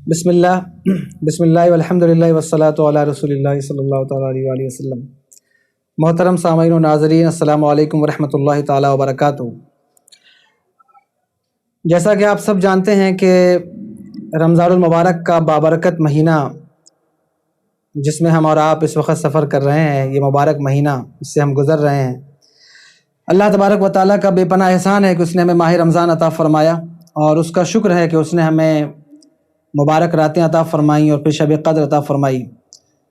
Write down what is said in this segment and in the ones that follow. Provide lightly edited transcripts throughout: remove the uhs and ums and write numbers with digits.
بسم اللہ والحمدللہ والصلاۃ علی رسول اللہ صلی اللہ تعالیٰ علیہ وآلہ وسلم۔ محترم سامعین و ناظرین، السلام علیکم ورحمۃ اللہ تعالیٰ وبرکاتہ۔ جیسا کہ آپ سب جانتے ہیں کہ رمضان المبارک کا بابرکت مہینہ جس میں ہم اور آپ اس وقت سفر کر رہے ہیں، یہ مبارک مہینہ اس سے ہم گزر رہے ہیں، اللہ تبارک و تعالیٰ کا بے پناہ احسان ہے کہ اس نے ہمیں ماہ رمضان عطا فرمایا، اور اس کا شکر ہے کہ اس نے ہمیں مبارک راتیں عطا فرمائیں اور پھر شب قدر عطا فرمائی۔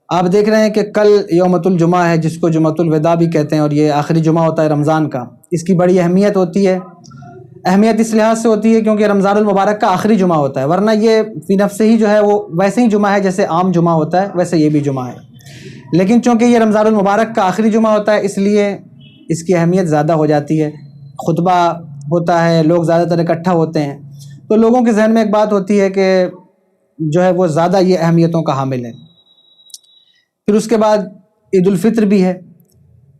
آپ دیکھ رہے ہیں کہ کل یومۃ الجمعہ ہے، جس کو جمعۃ الوداع بھی کہتے ہیں، اور یہ آخری جمعہ ہوتا ہے رمضان کا۔ اس کی بڑی اہمیت ہوتی ہے، اہمیت اس لحاظ سے ہوتی ہے کیونکہ رمضان المبارک کا آخری جمعہ ہوتا ہے، ورنہ یہ فی نفس ہی جو ہے وہ ویسے ہی جمعہ ہے جیسے عام جمعہ ہوتا ہے، ویسے یہ بھی جمعہ ہے، لیکن چونکہ یہ رمضان المبارک کا آخری جمعہ ہوتا ہے اس لیے اس کی اہمیت زیادہ ہو جاتی ہے۔ خطبہ ہوتا ہے، لوگ زیادہ تر اکٹھا ہوتے ہیں، تو لوگوں کے ذہن میں ایک بات ہوتی ہے کہ جو ہے وہ زیادہ یہ اہمیتوں کا حامل ہے۔ پھر اس کے بعد عید الفطر بھی ہے،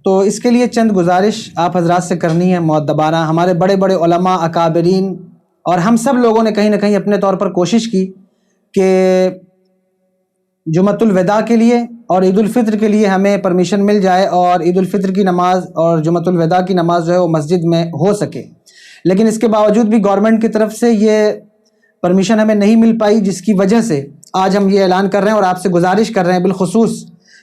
تو اس کے لیے چند گزارش آپ حضرات سے کرنی ہے مؤدبانہ۔ ہمارے بڑے بڑے علماء، اکابرین اور ہم سب لوگوں نے کہیں نہ کہیں اپنے طور پر کوشش کی کہ جمعۃ الوداع کے لیے اور عید الفطر کے لیے ہمیں پرمیشن مل جائے، اور عید الفطر کی نماز اور جمعۃ الوداع کی نماز جو ہے وہ مسجد میں ہو سکے، لیکن اس کے باوجود بھی گورنمنٹ کی طرف سے یہ پرمیشن ہمیں نہیں مل پائی، جس کی وجہ سے آج ہم یہ اعلان کر رہے ہیں اور آپ سے گزارش کر رہے ہیں، بالخصوص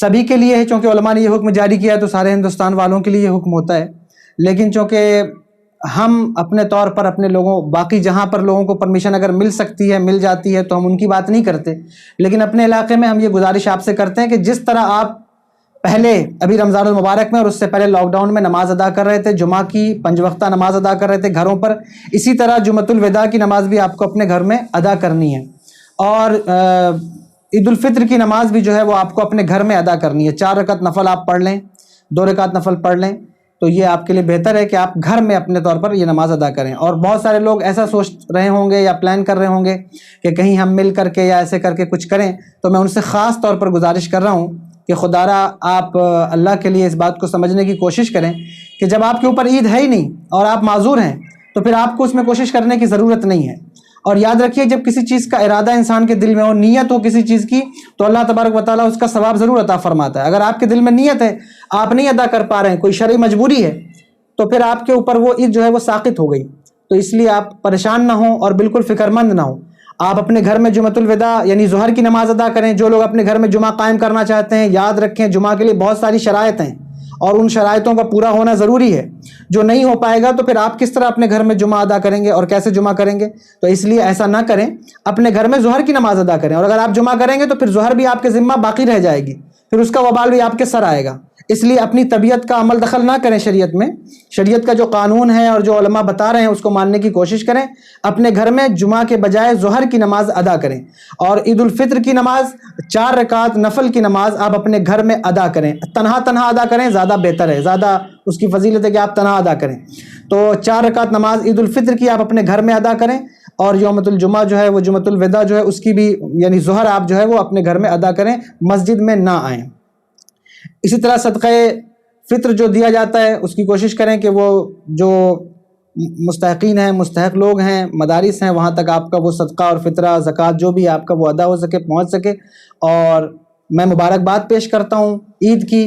سبھی کے لیے ہے، چونکہ علماء نے یہ حکم جاری کیا ہے تو سارے ہندوستان والوں کے لیے یہ حکم ہوتا ہے، لیکن چونکہ ہم اپنے طور پر اپنے لوگوں، باقی جہاں پر لوگوں کو پرمیشن اگر مل سکتی ہے، مل جاتی ہے، تو ہم ان کی بات نہیں کرتے، لیکن اپنے علاقے میں ہم یہ گزارش آپ سے کرتے ہیں کہ جس طرح آپ پہلے ابھی رمضان المبارک میں اور اس سے پہلے لاک ڈاؤن میں نماز ادا کر رہے تھے، جمعہ کی 5 وقتہ نماز ادا کر رہے تھے گھروں پر، اسی طرح جمعۃ الوداع کی نماز بھی آپ کو اپنے گھر میں ادا کرنی ہے، اور عید الفطر کی نماز بھی جو ہے وہ آپ کو اپنے گھر میں ادا کرنی ہے۔ 4 رکعت نفل آپ پڑھ لیں، 2 رکعت نفل پڑھ لیں، تو یہ آپ کے لیے بہتر ہے کہ آپ گھر میں اپنے طور پر یہ نماز ادا کریں۔ اور بہت سارے لوگ ایسا سوچ رہے ہوں گے یا پلان کر رہے ہوں گے کہ کہیں ہم مل کر کے یا ایسے کر کے کچھ کریں، تو میں ان سے خاص طور پر گزارش کر رہا ہوں کہ خدا را آپ اللہ کے لیے اس بات کو سمجھنے کی کوشش کریں کہ جب آپ کے اوپر عید ہے ہی نہیں اور آپ معذور ہیں، تو پھر آپ کو اس میں کوشش کرنے کی ضرورت نہیں ہے۔ اور یاد رکھیے، جب کسی چیز کا ارادہ انسان کے دل میں ہو، نیت ہو کسی چیز کی، تو اللہ تبارک و تعالیٰ اس کا ثواب ضرور عطا فرماتا ہے۔ اگر آپ کے دل میں نیت ہے، آپ نہیں ادا کر پا رہے ہیں، کوئی شرعی مجبوری ہے، تو پھر آپ کے اوپر وہ عید جو ہے وہ ساقط ہو گئی، تو اس لیے آپ پریشان نہ ہوں اور بالکل فکر مند نہ ہوں۔ آپ اپنے گھر میں جمعۃ الوداع یعنی ظہر کی نماز ادا کریں۔ جو لوگ اپنے گھر میں جمعہ قائم کرنا چاہتے ہیں، یاد رکھیں جمعہ کے لیے بہت ساری شرائط ہیں اور ان شرائطوں کا پورا ہونا ضروری ہے۔ جو نہیں ہو پائے گا تو پھر آپ کس طرح اپنے گھر میں جمعہ ادا کریں گے اور کیسے جمعہ کریں گے؟ تو اس لیے ایسا نہ کریں، اپنے گھر میں ظہر کی نماز ادا کریں، اور اگر آپ جمعہ کریں گے تو پھر ظہر بھی آپ کے ذمہ باقی رہ جائے گی، پھر اس کا وبال بھی آپ کے سر آئے گا۔ اس لیے اپنی طبیعت کا عمل دخل نہ کریں شریعت میں، شریعت کا جو قانون ہے اور جو علماء بتا رہے ہیں اس کو ماننے کی کوشش کریں۔ اپنے گھر میں جمعہ کے بجائے ظہر کی نماز ادا کریں، اور عید الفطر کی نماز 4 رکعت نفل کی نماز آپ اپنے گھر میں ادا کریں، تنہا ادا کریں، زیادہ بہتر ہے، زیادہ اس کی فضیلت ہے کہ آپ تنہا ادا کریں۔ تو 4 رکعت نماز عید الفطر کی آپ اپنے گھر میں ادا کریں، اور یومۃ الجمعہ جو ہے وہ جمعۃ الوداع جو ہے اس کی بھی یعنی ظہر آپ جو ہے وہ اپنے گھر میں ادا کریں، مسجد میں نہ آئیں۔ اسی طرح صدقہ فطر جو دیا جاتا ہے اس کی کوشش کریں کہ وہ جو مستحقین ہیں، مستحق لوگ ہیں، مدارس ہیں، وہاں تک آپ کا وہ صدقہ اور فطرہ، زکوٰۃ جو بھی آپ کا وہ ادا ہو سکے، پہنچ سکے۔ اور میں مبارکباد پیش کرتا ہوں عید کی،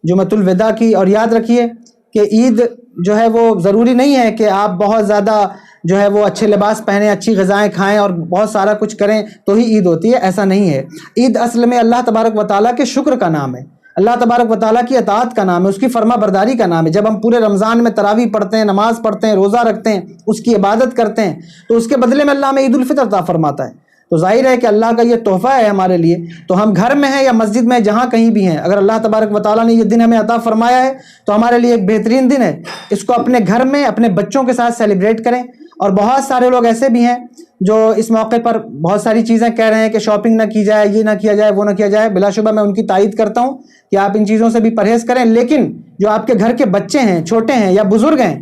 جمعۃ الوداع کی۔ اور یاد رکھیے کہ عید جو ہے وہ ضروری نہیں ہے کہ آپ بہت زیادہ جو ہے وہ اچھے لباس پہنیں، اچھی غذائیں کھائیں اور بہت سارا کچھ کریں تو ہی عید ہوتی ہے، ایسا نہیں ہے۔ عید اصل میں اللہ تبارک و تعالیٰ کے شکر کا نام ہے، اللہ تبارک و تعالیٰ کی اطاعت کا نام ہے، اس کی فرما برداری کا نام ہے۔ جب ہم پورے رمضان میں تراویح پڑھتے ہیں، نماز پڑھتے ہیں، روزہ رکھتے ہیں، اس کی عبادت کرتے ہیں، تو اس کے بدلے میں اللہ ہمیں عید الفطر عطا فرماتا ہے۔ تو ظاہر ہے کہ اللہ کا یہ تحفہ ہے ہمارے لیے، تو ہم گھر میں ہیں یا مسجد میں، جہاں کہیں بھی ہیں، اگر اللہ تبارک و تعالیٰ نے یہ دن ہمیں عطا فرمایا ہے تو ہمارے لیے ایک بہترین دن ہے۔ اس کو اپنے گھر میں اپنے بچوں کے ساتھ سیلیبریٹ کریں۔ اور بہت سارے لوگ ایسے بھی ہیں جو اس موقع پر بہت ساری چیزیں کہہ رہے ہیں کہ شاپنگ نہ کی جائے، یہ نہ کیا جائے، وہ نہ کیا جائے۔ بلا شبہ میں ان کی تائید کرتا ہوں کہ آپ ان چیزوں سے بھی پرہیز کریں، لیکن جو آپ کے گھر کے بچے ہیں، چھوٹے ہیں یا بزرگ ہیں،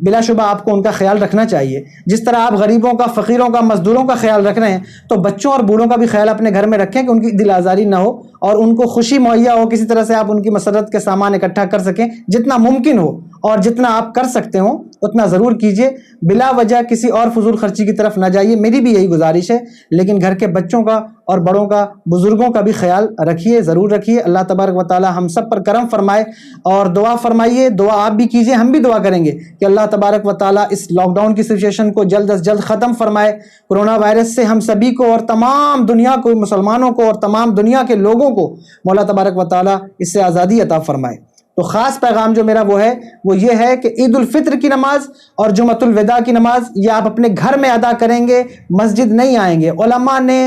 بلا شبہ آپ کو ان کا خیال رکھنا چاہیے. جس طرح آپ غریبوں کا، فقیروں کا، مزدوروں کا خیال رکھ رہے ہیں تو بچوں اور بوڑھوں کا بھی خیال اپنے گھر میں رکھیں کہ ان کی دل آزاری نہ ہو اور ان کو خوشی مہیا ہو. کسی طرح سے آپ ان کی مسرت کے سامان اکٹھا کر سکیں جتنا ممکن ہو، اور جتنا آپ کر سکتے ہوں اتنا ضرور کیجئے. بلا وجہ کسی اور فضول خرچی کی طرف نہ جائیے، میری بھی یہی گزارش ہے. لیکن گھر کے بچوں کا اور بڑوں کا، بزرگوں کا بھی خیال رکھیے، ضرور رکھیے. اللہ تبارک و تعالی ہم سب پر کرم فرمائے. اور دعا فرمائیے، دعا آپ بھی کیجئے، ہم بھی دعا کریں گے کہ اللہ تبارک و تعالی اس لاک ڈاؤن کی سچویشن کو جلد از جلد ختم فرمائے. کرونا وائرس سے ہم سبھی کو اور تمام دنیا کو، مسلمانوں کو اور تمام دنیا کے لوگوں کو مولا تبارک و تعالی اس سے آزادی عطا فرمائے. تو خاص پیغام جو میرا وہ یہ ہے کہ عید الفطر کی نماز اور جمعۃ الوداع کی نماز یہ آپ اپنے گھر میں ادا کریں گے، مسجد نہیں آئیں گے. علماء نے،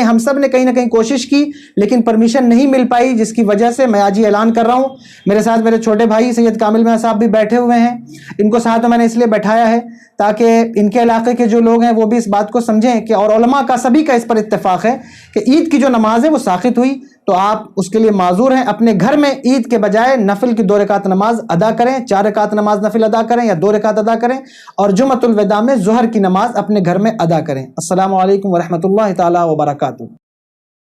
ہم سب نے کہیں نہ کہیں کوشش کی لیکن پرمیشن نہیں مل پائی، جس کی وجہ سے میں آج یہ اعلان کر رہا ہوں. میرے ساتھ میرے چھوٹے بھائی سید کامل میاں صاحب بھی بیٹھے ہوئے ہیں. ان کو ساتھ میں نے اس لیے بیٹھایا ہے تاکہ ان کے علاقے کے جو لوگ ہیں وہ بھی اس بات کو سمجھیں کہ، اور علماء کا سبھی کا اس پر اتفاق ہے کہ عید کی جو نماز ہے وہ ساقط ہوئی تو آپ اس کے لیے معذور ہیں. اپنے گھر میں عید کے بجائے نفل کی 2 رکعت نماز ادا کریں، 4 رکعت نماز نفل ادا کریں یا 2 رکعت ادا کریں، اور جمعۃ الوداع میں ظہر کی نماز اپنے گھر میں ادا کریں. السلام علیکم ورحمۃ اللہ تعالی وبرکاتہ.